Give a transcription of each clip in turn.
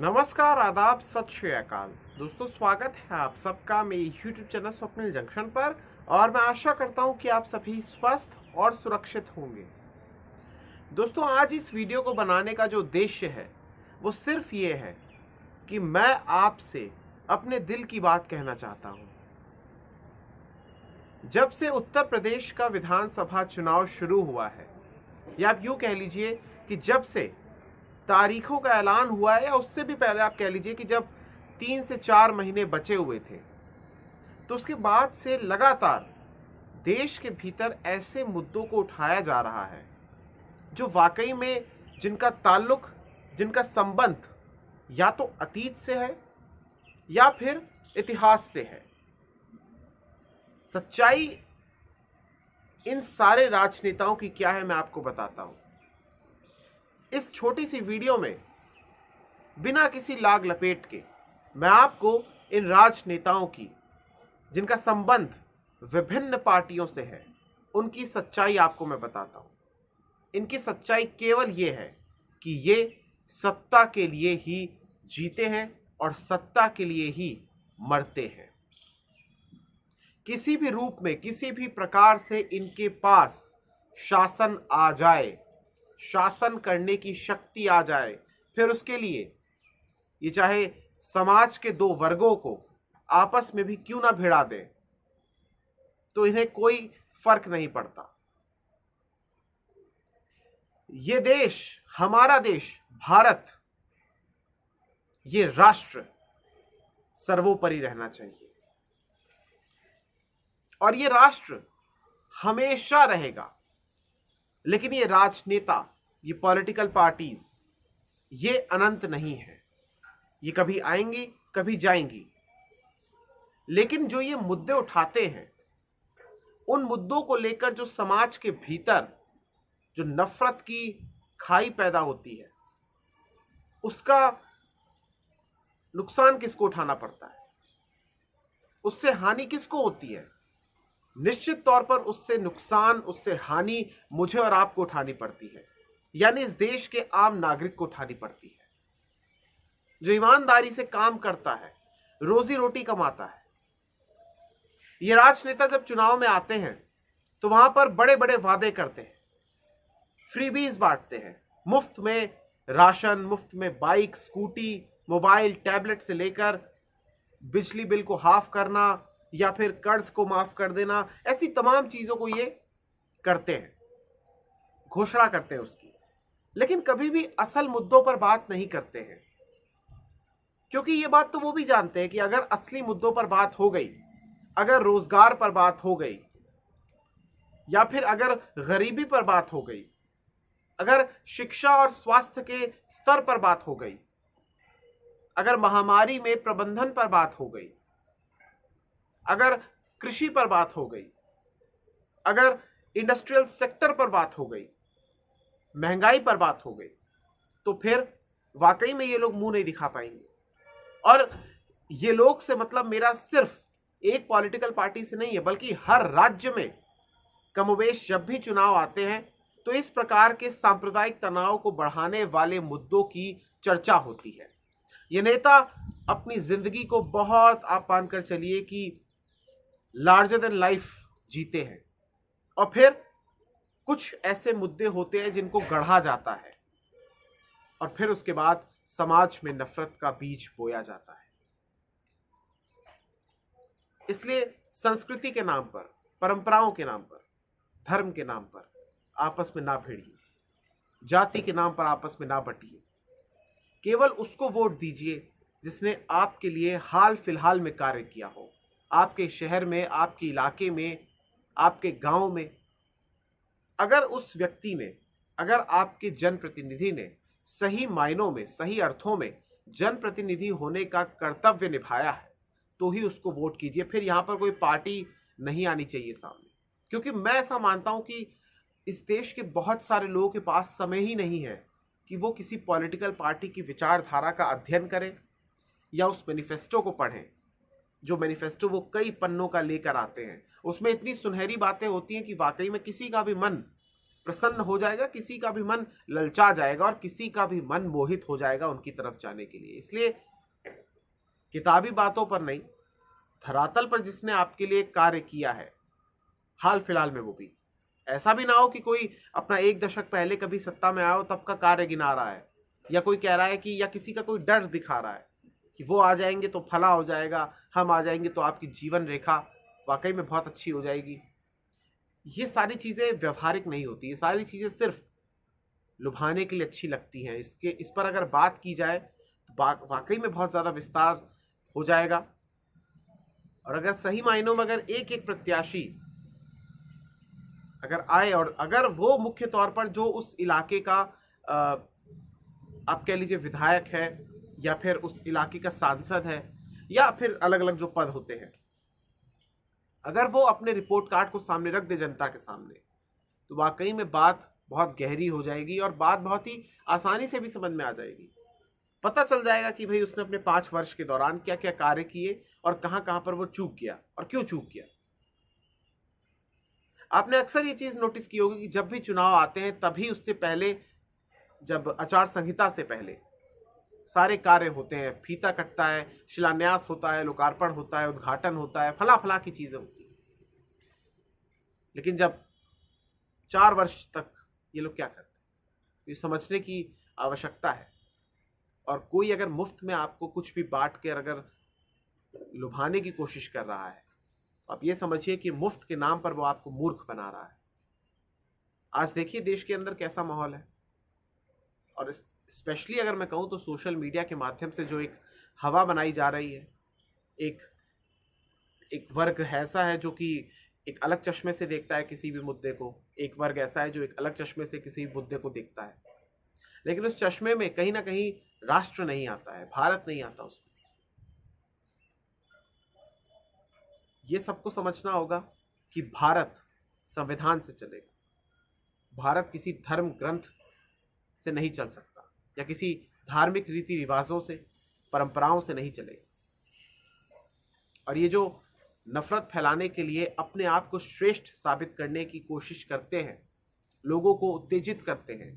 नमस्कार, आदाब, सत श्री अकाल। दोस्तों, स्वागत है आप सबका मेरे YouTube चैनल स्वप्निल जंक्शन पर। और मैं आशा करता हूं कि आप सभी स्वस्थ और सुरक्षित होंगे। दोस्तों, आज इस वीडियो को बनाने का जो उद्देश्य है वो सिर्फ ये है कि मैं आपसे अपने दिल की बात कहना चाहता हूं। जब से उत्तर प्रदेश का विधानसभा चुनाव शुरू हुआ है, या आप यूं कह लीजिए कि जब से तारीखों का ऐलान हुआ है, या उससे भी पहले आप कह लीजिए कि जब 3 से 4 महीने बचे हुए थे, तो उसके बाद से लगातार देश के भीतर ऐसे मुद्दों को उठाया जा रहा है जो वाकई में जिनका ताल्लुक, जिनका संबंध या तो अतीत से है या फिर इतिहास से है। सच्चाई इन सारे राजनेताओं की क्या है, मैं आपको बताता हूं। इस छोटी सी वीडियो में बिना किसी लाग लपेट के मैं आपको इन राजनेताओं की, जिनका संबंध विभिन्न पार्टियों से है, उनकी सच्चाई आपको मैं बताता हूं। इनकी सच्चाई केवल ये है कि ये सत्ता के लिए ही जीते हैं और सत्ता के लिए ही मरते हैं। किसी भी रूप में, किसी भी प्रकार से इनके पास शासन आ जाए, शासन करने की शक्ति आ जाए, फिर उसके लिए ये चाहे समाज के दो वर्गों को आपस में भी क्यों ना भिड़ा दे, तो इन्हें कोई फर्क नहीं पड़ता। ये देश, हमारा देश भारत, ये राष्ट्र सर्वोपरि रहना चाहिए और ये राष्ट्र हमेशा रहेगा। लेकिन ये राजनेता, ये पॉलिटिकल पार्टीज, ये अनंत नहीं है। ये कभी आएंगी, कभी जाएंगी। लेकिन जो ये मुद्दे उठाते हैं, उन मुद्दों को लेकर जो समाज के भीतर जो नफरत की खाई पैदा होती है, उसका नुकसान किसको उठाना पड़ता है, उससे हानि किसको होती है? निश्चित तौर पर उससे नुकसान, उससे हानि मुझे और आपको उठानी पड़ती है, यानी इस देश के आम नागरिक को उठानी पड़ती है, जो ईमानदारी से काम करता है, रोजी रोटी कमाता है। ये राजनेता जब चुनाव में आते हैं तो वहां पर बड़े बड़े वादे करते हैं, फ्रीबीज बांटते हैं, मुफ्त में राशन, मुफ्त में बाइक, स्कूटी, मोबाइल, टैबलेट से लेकर बिजली बिल को हाफ करना या फिर कर्ज को माफ कर देना, ऐसी तमाम चीजों को ये करते हैं, घोषणा करते हैं उसकी। लेकिन कभी भी असल मुद्दों पर बात नहीं करते हैं, क्योंकि ये बात तो वो भी जानते हैं कि अगर असली मुद्दों पर बात हो गई, अगर रोजगार पर बात हो गई, या फिर अगर गरीबी पर बात हो गई, अगर शिक्षा और स्वास्थ्य के स्तर पर बात हो गई, अगर महामारी में प्रबंधन पर बात हो गई, अगर कृषि पर बात हो गई, अगर इंडस्ट्रियल सेक्टर पर बात हो गई, महंगाई पर बात हो गई, तो फिर वाकई में ये लोग मुंह नहीं दिखा पाएंगे। और ये लोग से मतलब मेरा सिर्फ एक पॉलिटिकल पार्टी से नहीं है, बल्कि हर राज्य में कमोबेश जब भी चुनाव आते हैं तो इस प्रकार के सांप्रदायिक तनाव को बढ़ाने वाले मुद्दों की चर्चा होती है। ये नेता अपनी जिंदगी को बहुत, आप मानकर चलिए कि लार्जर देन लाइफ जीते हैं, और फिर कुछ ऐसे मुद्दे होते हैं जिनको गढ़ा जाता है और फिर उसके बाद समाज में नफरत का बीज बोया जाता है। इसलिए संस्कृति के नाम पर, परंपराओं के नाम पर, धर्म के नाम पर आपस में ना भिड़िए, जाति के नाम पर आपस में ना बटिए। केवल उसको वोट दीजिए जिसने आपके लिए हाल फिलहाल में कार्य किया हो, आपके शहर में, आपके इलाके में, आपके गांव में। अगर उस व्यक्ति ने, अगर आपके जनप्रतिनिधि ने सही मायनों में, सही अर्थों में जनप्रतिनिधि होने का कर्तव्य निभाया है, तो ही उसको वोट कीजिए। फिर यहां पर कोई पार्टी नहीं आनी चाहिए सामने, क्योंकि मैं ऐसा मानता हूं कि इस देश के बहुत सारे लोगों के पास समय ही नहीं है कि वो किसी पॉलिटिकल पार्टी की विचारधारा का अध्ययन करें या उस मैनिफेस्टो को पढ़ें। जो मैनिफेस्टो वो कई पन्नों का लेकर आते हैं, उसमें इतनी सुनहरी बातें होती हैं कि वाकई में किसी का भी मन प्रसन्न हो जाएगा, किसी का भी मन ललचा जाएगा और किसी का भी मन मोहित हो जाएगा उनकी तरफ जाने के लिए। इसलिए किताबी बातों पर नहीं, धरातल पर जिसने आपके लिए कार्य किया है हाल फिलहाल में, वो भी ऐसा भी ना हो कि कोई अपना 1 दशक पहले कभी सत्ता में आया हो तब का कार्य गिना रहा है, या कोई कह रहा है कि, या किसी का कोई डर दिखा रहा है कि वो आ जाएंगे तो फला हो जाएगा, हम आ जाएंगे तो आपकी जीवन रेखा वाकई में बहुत अच्छी हो जाएगी। ये सारी चीज़ें व्यवहारिक नहीं होती, ये सारी चीज़ें सिर्फ लुभाने के लिए अच्छी लगती हैं। इस पर अगर बात की जाए तो वाकई में बहुत ज़्यादा विस्तार हो जाएगा। और अगर सही मायनों में अगर एक एक प्रत्याशी अगर आए और अगर वो मुख्य तौर पर जो उस इलाके का आप कह लीजिए विधायक है, या फिर उस इलाके का सांसद है, या फिर अलग अलग जो पद होते हैं, अगर वो अपने रिपोर्ट कार्ड को सामने रख दे जनता के सामने, तो वाकई में बात बहुत गहरी हो जाएगी और बात बहुत ही आसानी से भी समझ में आ जाएगी। पता चल जाएगा कि भाई उसने अपने 5 वर्ष के दौरान क्या क्या कार्य किए और कहां कहां पर वो चूक किया और क्यों चूक किया। आपने अक्सर ये चीज नोटिस की होगी कि जब भी चुनाव आते हैं तभी उससे पहले, जब आचार संहिता से पहले सारे कार्य होते हैं, फीता कटता है, शिलान्यास होता है, लोकार्पण होता है, उद्घाटन होता है, फला फला की चीजें होती हैं। लेकिन जब 4 वर्ष तक ये लोग क्या करते हैं, ये समझने की आवश्यकता है। और कोई अगर मुफ्त में आपको कुछ भी बांट कर अगर लुभाने की कोशिश कर रहा है, तो आप ये समझिए कि मुफ्त के नाम पर वो आपको मूर्ख बना रहा है। आज देखिए देश के अंदर कैसा माहौल है, और स्पेशली अगर मैं कहूँ तो सोशल मीडिया के माध्यम से जो एक हवा बनाई जा रही है, एक वर्ग ऐसा है जो कि एक अलग चश्मे से देखता है किसी भी मुद्दे को, एक वर्ग ऐसा है जो एक अलग चश्मे से किसी भी मुद्दे को देखता है, लेकिन उस चश्मे में कहीं ना कहीं राष्ट्र नहीं आता है, भारत नहीं आता उसमें। ये सबको समझना होगा कि भारत संविधान से चलेगा, भारत किसी धर्म ग्रंथ से नहीं चल सकता, या किसी धार्मिक रीति रिवाजों से, परंपराओं से नहीं चलेगा। और ये जो नफरत फैलाने के लिए अपने आप को श्रेष्ठ साबित करने की कोशिश करते हैं, लोगों को उत्तेजित करते हैं,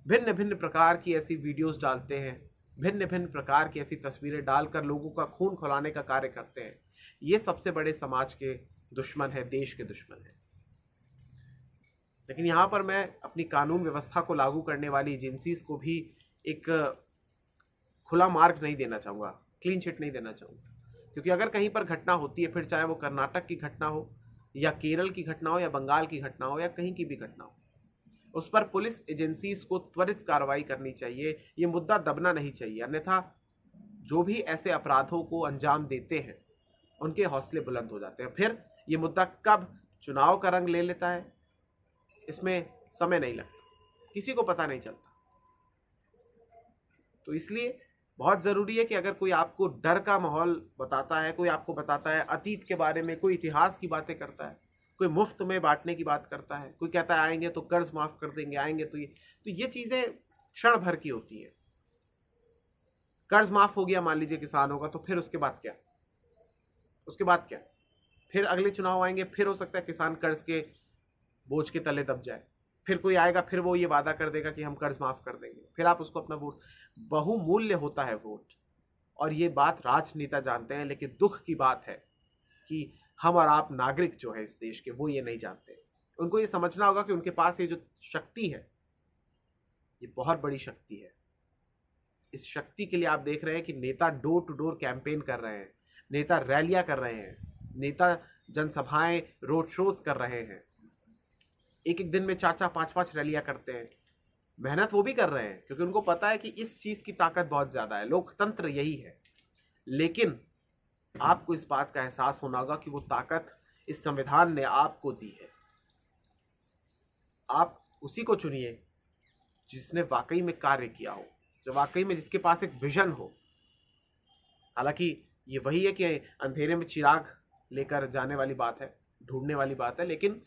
भिन्न भिन्न प्रकार की ऐसी वीडियोस डालते हैं, भिन्न भिन्न प्रकार की ऐसी तस्वीरें डालकर लोगों का खून खौलाने का कार्य करते हैं, ये सबसे बड़े समाज के दुश्मन है, देश के दुश्मन है। लेकिन यहाँ पर मैं अपनी कानून व्यवस्था को लागू करने वाली एजेंसीज को भी एक खुला मार्ग नहीं देना चाहूँगा, क्लीन चिट नहीं देना चाहूँगा। क्योंकि अगर कहीं पर घटना होती है, फिर चाहे वो कर्नाटक की घटना हो, या केरल की घटना हो, या बंगाल की घटना हो, या कहीं की भी घटना हो, उस पर पुलिस एजेंसीज को त्वरित कार्रवाई करनी चाहिए। ये मुद्दा दबना नहीं चाहिए, अन्यथा जो भी ऐसे अपराधों को अंजाम देते हैं उनके हौसले बुलंद हो जाते हैं। फिर ये मुद्दा कब चुनाव का रंग ले लेता है, इसमें समय नहीं लगता, किसी को पता नहीं चलता। तो इसलिए बहुत ज़रूरी है कि अगर कोई आपको डर का माहौल बताता है, कोई आपको बताता है अतीत के बारे में, कोई इतिहास की बातें करता है, कोई मुफ्त में बांटने की बात करता है, कोई कहता है आएंगे तो कर्ज माफ कर देंगे, आएंगे तो ये चीज़ें क्षण भर की होती हैं। कर्ज माफ हो गया मान लीजिए किसानों का, तो फिर उसके बाद क्या, उसके बाद क्या? फिर अगले चुनाव आएंगे, फिर हो सकता है किसान कर्ज के बोझ के तले दब जाए, फिर कोई आएगा, फिर वो ये वादा कर देगा कि हम कर्ज माफ कर देंगे, फिर आप उसको अपना वोट। बहुमूल्य होता है वोट, और ये बात राजनेता जानते हैं, लेकिन दुख की बात है कि हम और आप नागरिक जो है इस देश के, वो ये नहीं जानते। उनको ये समझना होगा कि उनके पास ये जो शक्ति है, ये बहुत बड़ी शक्ति है। इस शक्ति के लिए आप देख रहे हैं कि नेता डोर टू डोर कैंपेन कर रहे हैं, नेता रैलियां कर रहे हैं, नेता जनसभाएं, रोड शोज कर रहे हैं, एक एक दिन में 4-4, 5-5 रैलियां करते हैं। मेहनत वो भी कर रहे हैं क्योंकि उनको पता है कि इस चीज की ताकत बहुत ज्यादा है, लोकतंत्र यही है। लेकिन आपको इस बात का एहसास होना होगा कि वो ताकत इस संविधान ने आपको दी है। आप उसी को चुनिए जिसने वाकई में कार्य किया हो, जो वाकई में जिसके पास एक विजन हो। हालांकि ये वही है कि अंधेरे में चिराग लेकर जाने वाली बात है, ढूंढने वाली बात है, लेकिन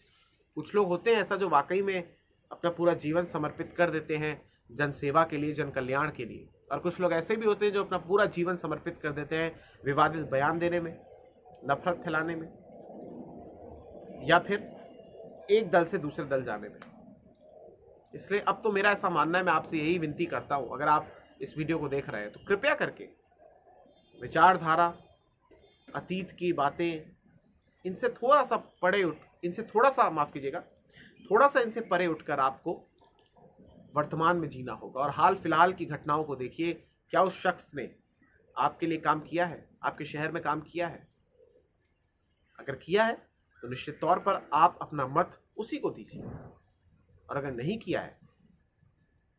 कुछ लोग होते हैं ऐसा जो वाकई में अपना पूरा जीवन समर्पित कर देते हैं जनसेवा के लिए, जन कल्याण के लिए। और कुछ लोग ऐसे भी होते हैं जो अपना पूरा जीवन समर्पित कर देते हैं विवादित बयान देने में, नफरत फैलाने में, या फिर एक दल से दूसरे दल जाने में। इसलिए अब तो मेरा ऐसा मानना है, मैं आपसे यही विनती करता हूं, अगर आप इस वीडियो को देख रहे हैं तो कृपया करके विचारधारा, अतीत की बातें, इनसे थोड़ा सा इनसे थोड़ा सा, माफ कीजिएगा, थोड़ा सा इनसे परे उठकर आपको वर्तमान में जीना होगा। और हाल फिलहाल की घटनाओं को देखिए, क्या उस शख्स ने आपके लिए काम किया है, आपके शहर में काम किया है? अगर किया है तो निश्चित तौर पर आप अपना मत उसी को दीजिए, और अगर नहीं किया है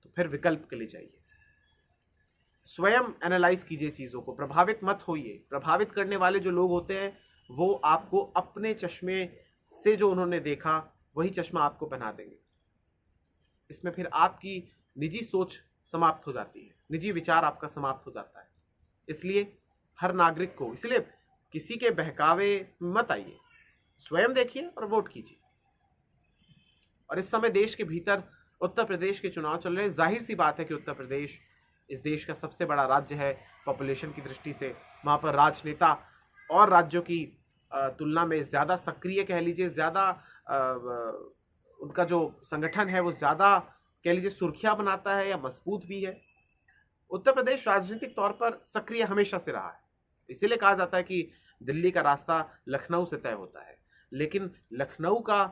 तो फिर विकल्प के लिए जाइए। स्वयं एनालाइज कीजिए चीजों को, प्रभावित मत होइए। प्रभावित करने वाले जो लोग होते हैं वो आपको अपने चश्मे से जो उन्होंने देखा वही चश्मा आपको पहना देंगे। इसमें फिर आपकी निजी सोच समाप्त हो जाती है, निजी विचार आपका समाप्त हो जाता है। इसलिए हर नागरिक को, इसलिए किसी के बहकावे मत आइए, स्वयं देखिए और वोट कीजिए। और इस समय देश के भीतर उत्तर प्रदेश के चुनाव चल रहे हैं। जाहिर सी बात है कि उत्तर प्रदेश इस देश का सबसे बड़ा राज्य है पॉपुलेशन की दृष्टि से। वहाँ पर राजनेता और राज्यों की तुलना में ज़्यादा सक्रिय कह लीजिए, ज़्यादा उनका जो संगठन है वो ज़्यादा कह लीजिए सुर्खियाँ बनाता है या मजबूत भी है। उत्तर प्रदेश राजनीतिक तौर पर सक्रिय हमेशा से रहा है। इसीलिए कहा जाता है कि दिल्ली का रास्ता लखनऊ से तय होता है। लेकिन लखनऊ का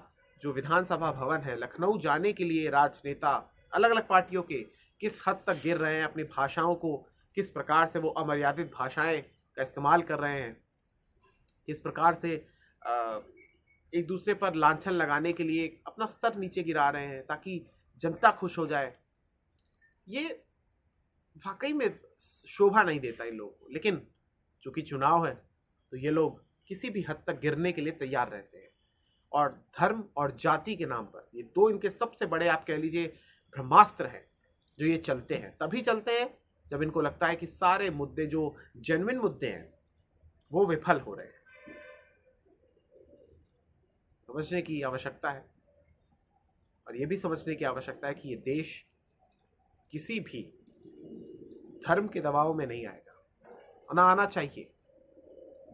जो विधानसभा भवन है, लखनऊ जाने के लिए राजनेता अलग अलग पार्टियों के किस हद तक गिर रहे हैं, अपनी भाषाओं को किस प्रकार से वो अमर्यादित भाषाएं का इस्तेमाल कर रहे हैं, किस प्रकार से एक दूसरे पर लांछन लगाने के लिए अपना स्तर नीचे गिरा रहे हैं ताकि जनता खुश हो जाए, ये वाकई में शोभा नहीं देता इन लोगों को। लेकिन चूंकि चुनाव है तो ये लोग किसी भी हद तक गिरने के लिए तैयार रहते हैं। और धर्म और जाति के नाम पर ये दो इनके सबसे बड़े, आप कह लीजिए, ब्रह्मास्त्र हैं जो ये चलते हैं। तभी चलते हैं जब इनको लगता है कि सारे मुद्दे जो जेन्युइन मुद्दे हैं वो विफल हो रहे हैं। समझने की आवश्यकता है, और ये भी समझने की आवश्यकता है कि ये देश किसी भी धर्म के दबाव में नहीं आएगा, ना आना चाहिए।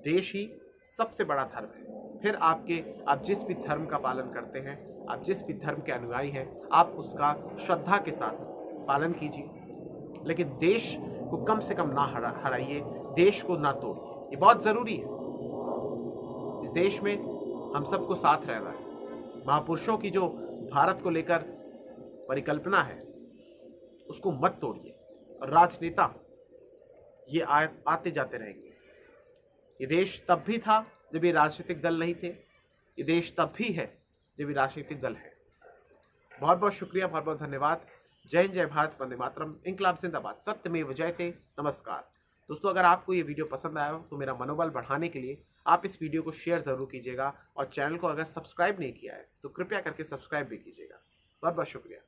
देश ही सबसे बड़ा धर्म है। फिर आप जिस भी धर्म का पालन करते हैं, आप जिस भी धर्म के अनुयायी हैं, आप उसका श्रद्धा के साथ पालन कीजिए, लेकिन देश को कम से कम ना हराइए, देश को ना तोड़िए। ये बहुत जरूरी है। इस देश में हम सबको साथ रहना है। महापुरुषों की जो भारत को लेकर परिकल्पना है उसको मत तोड़िए। और राजनेता ये आते जाते रहेंगे। ये देश तब भी था जब ये राजनीतिक दल नहीं थे, ये देश तब भी है जब ये राजनीतिक दल है। बहुत बहुत शुक्रिया, बहुत बहुत धन्यवाद। जय हिंद, जय भारत, वंदे मातरम, इंकलाब जिंदाबाद, सत्यमेव जयते। नमस्कार दोस्तों, अगर आपको ये वीडियो पसंद आया हो तो मेरा मनोबल बढ़ाने के लिए आप इस वीडियो को शेयर जरूर कीजिएगा, और चैनल को अगर सब्सक्राइब नहीं किया है तो कृपया करके सब्सक्राइब भी कीजिएगा। बहुत बहुत शुक्रिया।